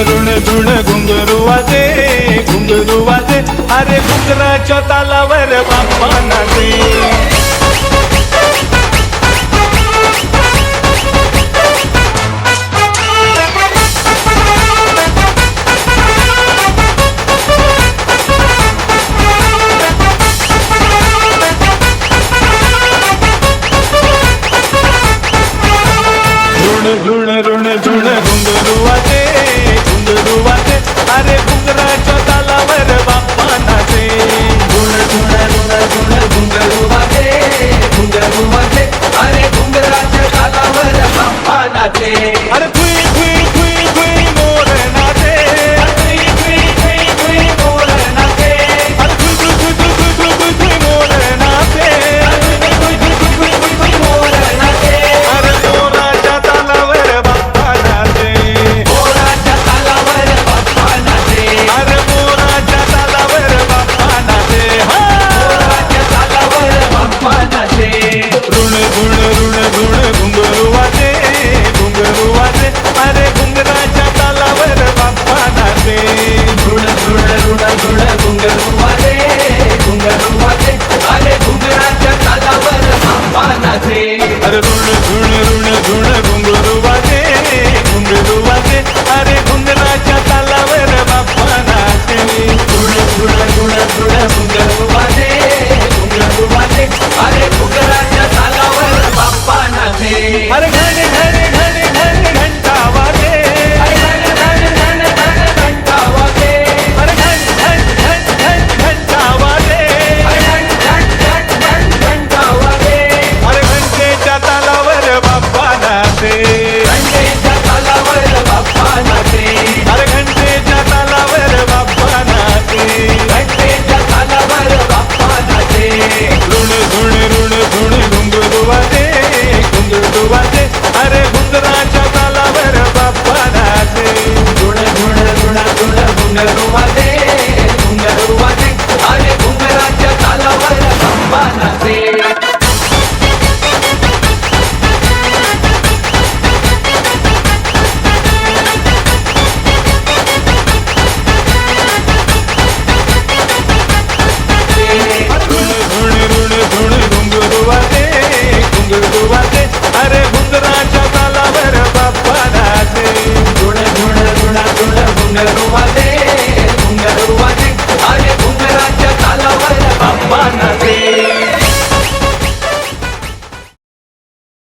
ऋण ऋण घुंगरू वाजे घुंगरू वाजे अरे घुंगराच्या तालावर बाप्पा नाचे ऋण ऋण ऋण घुंगरू वाजे अरे घुंगराच्या तालावर बाप्पा नाचे ऋण ऋण ऋण ऋण घुंगरू वाजे अरे घुंगराच्या तालावर बाप्पा नाचे अरे खुई खुई खुई खुई मोर नाचे खुई खुई खुई खुई मोर नाचे अरे खुई खुई खुई खुई खुई खुई खुई मोर नाचे खुई खुई खुई खुई खुई मोर नाचे अरे मोराच्या तालावर बाप्पा नाचे मोराच्या तालावर बाप्पा नाचे अरे मोराच्या तालावर बाप्पा नाचे हा मोराच्या तालावर बाप्पा नाचे ऋण ऋण ऋण ऋण घुंगरू वाजे अरे घुंगराच्या तालावर बाप्पा नाचे ऋण ऋण ऋण ऋण घुंगरू वाजे अरे घुंगराच्या तालावर बाप्पा नाचे अरे ऋण ऋण ऋण ऋण घुंगरू वाजे अरे घुंगराच्या तालावर बाप्पा नाचे ऋण ऋण ऋण ऋण घुंगरू वाजे अरे घुंगराच्या तालावर बाप्पा नाचे अरे